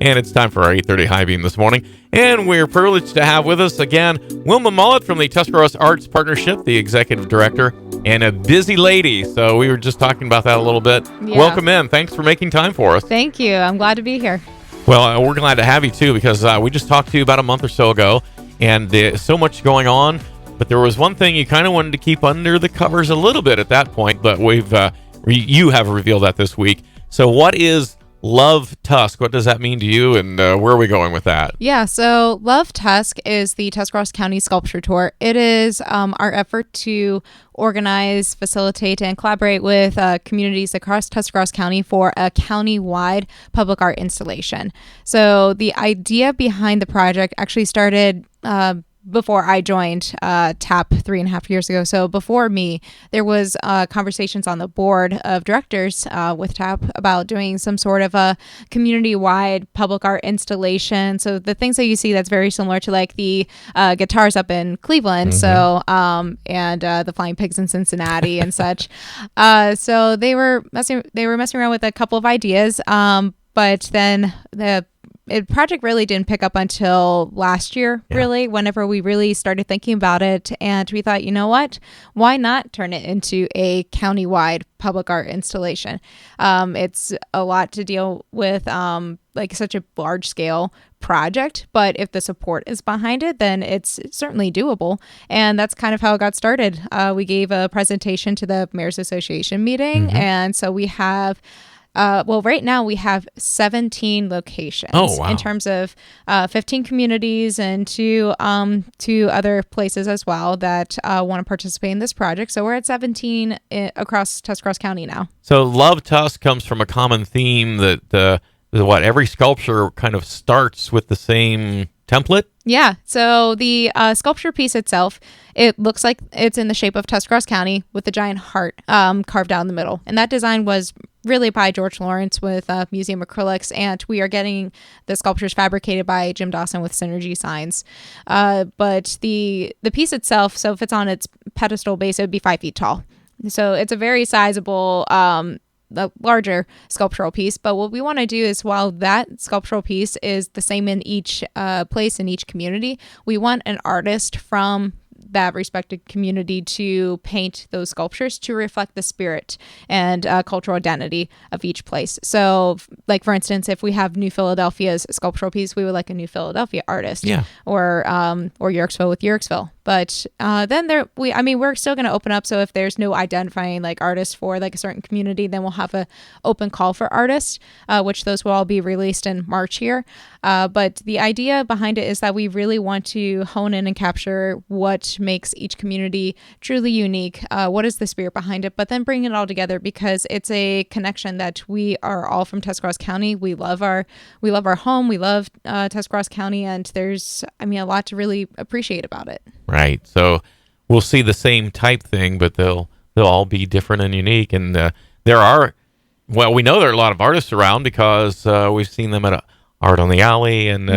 And it's time for our 8:30 High Beam this morning. And we're privileged to have with us again Wilma Mullet from the Tuscaross Arts Partnership, the executive director, and a busy lady. So we were just talking about that a little bit. Yeah. Welcome in. Thanks for making time for us. Thank you. I'm glad to be here. Well, we're glad to have you too, because we just talked to you about a month or so ago, and there's so much going on. But there was one thing you kind of wanted to keep under the covers a little bit at that point, but you have revealed that this week. So what is Love Tusk? What does that mean to you, and where are we going with that? Yeah, so Love Tusk is the Tuscarawas County Sculpture Tour. It is our effort to organize, facilitate, and collaborate with communities across Tuscarawas County for a county-wide public art installation. So the idea behind the project actually started before I joined TAP 3.5 years ago. So before me, there was conversations on the board of directors with TAP about doing some sort of a community-wide public art installation. So the things that you see that's very similar to like the guitars up in Cleveland, so and the Flying Pigs in Cincinnati and such. So they were messing around with a couple of ideas, but then the project really didn't pick up until last year, really, whenever we really started thinking about it. And we thought, you know what? Why not turn it into a county-wide public art installation? It's a lot to deal with, like such a large-scale project, but if the support is behind it, then it's certainly doable. And that's kind of how it got started. We gave a presentation to the Mayor's Association meeting, and so we have right now we have 17 locations in terms of 15 communities and two other places as well that want to participate in this project. So we're at 17 across Tuscarawas County now. So Love Tusk comes from a common theme that every sculpture kind of starts with the same template? Yeah. So the sculpture piece itself, it looks like it's in the shape of Tuscarawas County with a giant heart carved out in the middle. And that design was really by George Lawrence with Museum Acrylics. And we are getting the sculptures fabricated by Jim Dawson with Synergy Signs. But the piece itself, so if it's on its pedestal base, it would be 5 feet tall. So it's a very sizable the larger sculptural piece. But what we want to do is, while that sculptural piece is the same in each place in each community, we want an artist from that respected community to paint those sculptures to reflect the spirit and cultural identity of each place. So, like for instance, if we have New Philadelphia's sculptural piece, we would like a New Philadelphia artist, or Yorksville with Yorksville. But then we're still going to open up. So if there's no identifying like artists for like a certain community, then we'll have an open call for artists, which those will all be released in March here. But the idea behind it is that we really want to hone in and capture what makes each community truly unique. What is the spirit behind it? But then bring it all together, because it's a connection that we are all from Tuscarawas County. We love our home. We love Tuscarawas County, and there's a lot to really appreciate about it. Right. So we'll see the same type thing, but they'll all be different and unique. And we know there are a lot of artists around, because we've seen them at Art on the Alley and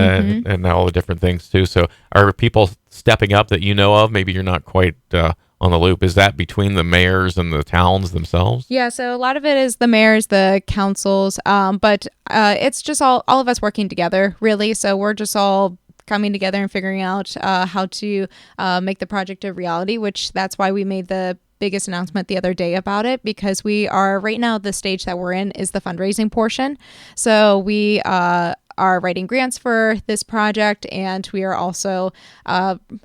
all the different things too. So are people stepping up that you know of? Maybe you're not quite on the loop. Is that between the mayors and the towns themselves? Yeah, so a lot of it is the mayors, the councils, but it's just all of us working together, really. So we're just all coming together and figuring out how to make the project a reality, which that's why we made the biggest announcement the other day about it, because we are right now, the stage that we're in is the fundraising portion. So we are writing grants for this project, and we are also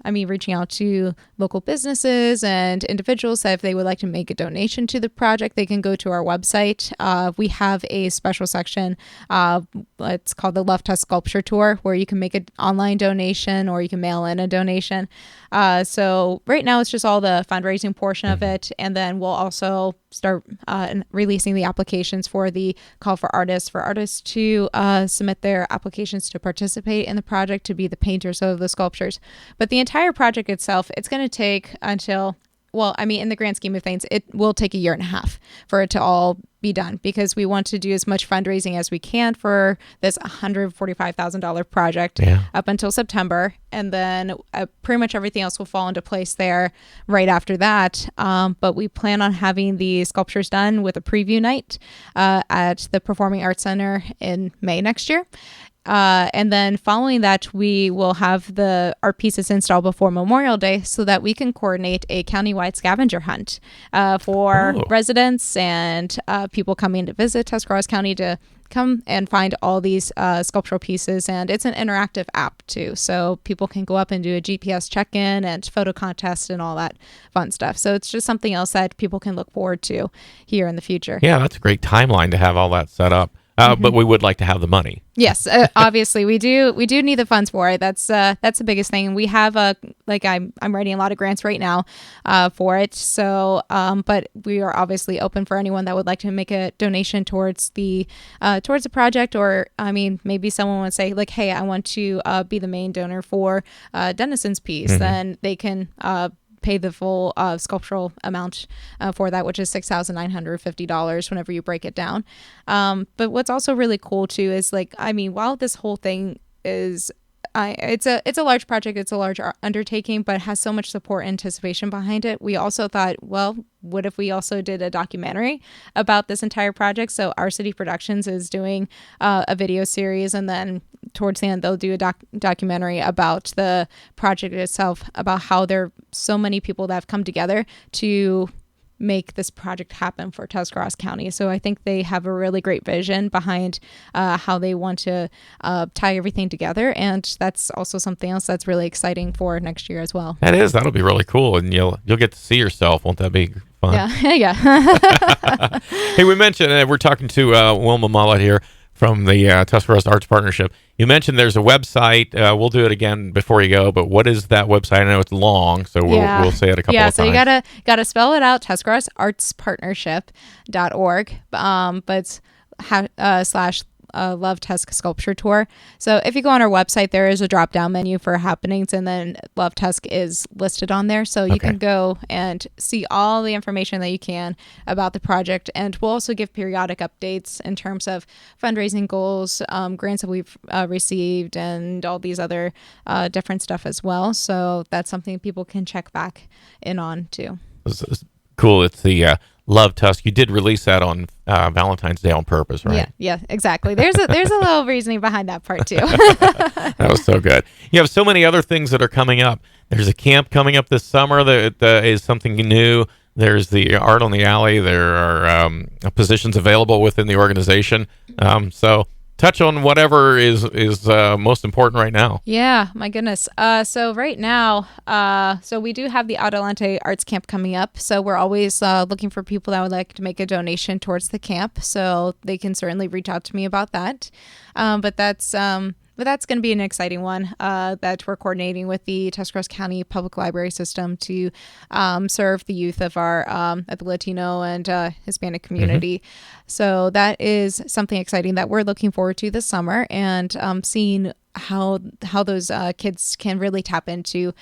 reaching out to local businesses and individuals that if they would like to make a donation to the project, they can go to our website. We have a special section, it's called the Love Tusk Sculpture Tour, where you can make an online donation or you can mail in a donation. So right now it's just all the fundraising portion of it, and then we'll also start releasing the applications for the call for artists to submit their applications to participate in the project, to be the painters of the sculptures. But the entire project itself, it's going to take until, in the grand scheme of things, it will take 1.5 years for it to all be done, because we want to do as much fundraising as we can for this $145,000 project up until September. And then pretty much everything else will fall into place there right after that. But we plan on having the sculptures done with a preview night at the Performing Arts Center in May next year. And then following that, we will have the art pieces installed before Memorial Day so that we can coordinate a countywide scavenger hunt for residents and people coming to visit Tuscarawas County to come and find all these sculptural pieces. And it's an interactive app too, so people can go up and do a GPS check-in and photo contest and all that fun stuff. So it's just something else that people can look forward to here in the future. Yeah, that's a great timeline to have all that set up. But we would like to have the money. Yes, obviously we do need the funds for it. That's the biggest thing. We have I'm writing a lot of grants right now for it. So but we are obviously open for anyone that would like to make a donation towards the project, or I mean maybe someone would say like, hey, I want to be the main donor for Denison's piece. Then they can pay the full sculptural amount for that, which is $6,950 whenever you break it down. But what's also really cool too is while this whole thing is it's a large project, it's a large undertaking, but it has so much support and anticipation behind it. We also thought, well, what if we also did a documentary about this entire project? So Our City Productions is doing a video series, and then towards the end they'll do a documentary about the project itself, about how there are so many people that have come together to make this project happen for Tuscarawas County. So I think they have a really great vision behind how they want to tie everything together, and that's also something else that's really exciting for next year as well. That'll be really cool, and you'll get to see yourself. Won't that be fun? Yeah. Hey, we mentioned we're talking to Wilma Mullet here from the Tuscaross Arts Partnership. You mentioned there's a website. We'll do it again before you go, but what is that website? I know it's long, so we'll say it a couple of times. Yeah, so you gotta spell it out, tuscarossartspartnership.org, but slash Love Tusk Sculpture Tour. So if you go on our website, there is a drop down menu for happenings, and then Love Tusk is listed on there, so you can go and see all the information that you can about the project. And we'll also give periodic updates in terms of fundraising goals, grants that we've received, and all these other different stuff as well. So that's something people can check back in on too. It's cool. It's the Love Tusk. You did release that on Valentine's Day on purpose, right? Yeah, exactly. There's a little reasoning behind that part too. That was so good. You have so many other things that are coming up. There's a camp coming up this summer that is something new. There's the Art on the Alley. There are positions available within the organization. So touch on whatever is most important right now. Yeah, my goodness. So right now, so we do have the Adelante Arts Camp coming up. So we're always looking for people that would like to make a donation towards the camp. So they can certainly reach out to me about that. But that's going to be an exciting one that we're coordinating with the Tuscarawas County Public Library System to serve the youth of our at the Latino and Hispanic community. So that is something exciting that we're looking forward to this summer, and seeing how those kids can really tap into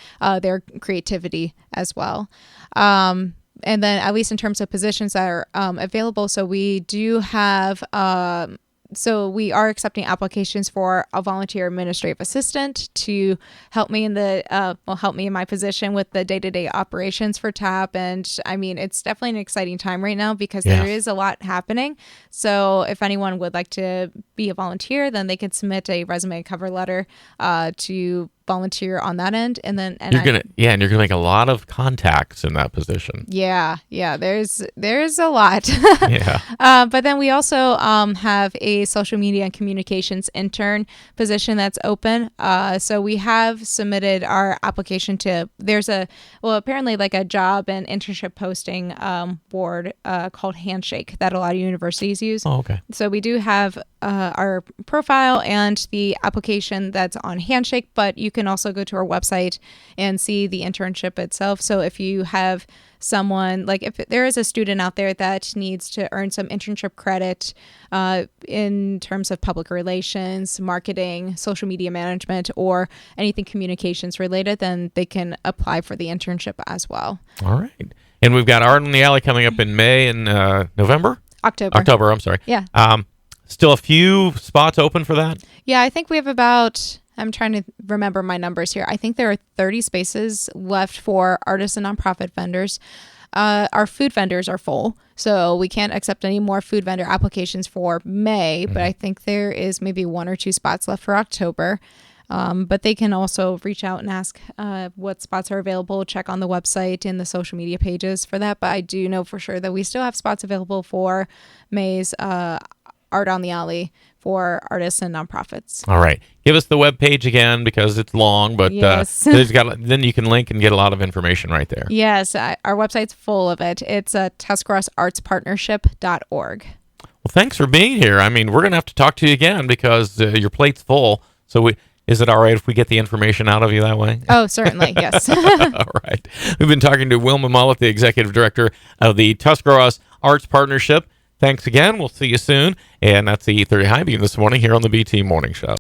their creativity as well. And then at least in terms of positions that are available, so we do have so we are accepting applications for a volunteer administrative assistant to help me in my position with the day-to-day operations for TAP. And I mean, it's definitely an exciting time right now because there is a lot happening. So if anyone would like to be a volunteer, then they can submit a resume and cover letter to volunteer on that end, and you're gonna make a lot of contacts in that position. There's a lot. But then we also have a social media and communications intern position that's open. So we have submitted our application to apparently like a job and internship posting board called Handshake that a lot of universities use. So we do have our profile and the application that's on Handshake, but you can also go to our website and see the internship itself. So if you have someone, like if there is a student out there that needs to earn some internship credit in terms of public relations, marketing, social media management, or anything communications related, then they can apply for the internship as well. All right. And we've got Art on the Alley coming up in May and November? October, I'm sorry. Yeah. Still a few spots open for that? Yeah, I think we have about, I'm trying to remember my numbers here. I think there are 30 spaces left for artists and nonprofit vendors. Our food vendors are full, so we can't accept any more food vendor applications for May, but I think there is maybe 1 or 2 spots left for October. But they can also reach out and ask what spots are available, check on the website and the social media pages for that. But I do know for sure that we still have spots available for May's Art on the Alley for artists and nonprofits. All right. Give us the webpage again because it's long, but Yes. then you can link and get a lot of information right there. Yes, our website's full of it. It's tuscarossartspartnership.org. Well, thanks for being here. I mean, we're going to have to talk to you again because your plate's full. So is it all right if we get the information out of you that way? Oh, certainly, yes. All right. We've been talking to Wilma Mullet, the Executive Director of the Tuscaross Arts Partnership. Thanks again. We'll see you soon. And that's the 8:30 High Beam this morning here on the BT Morning Show.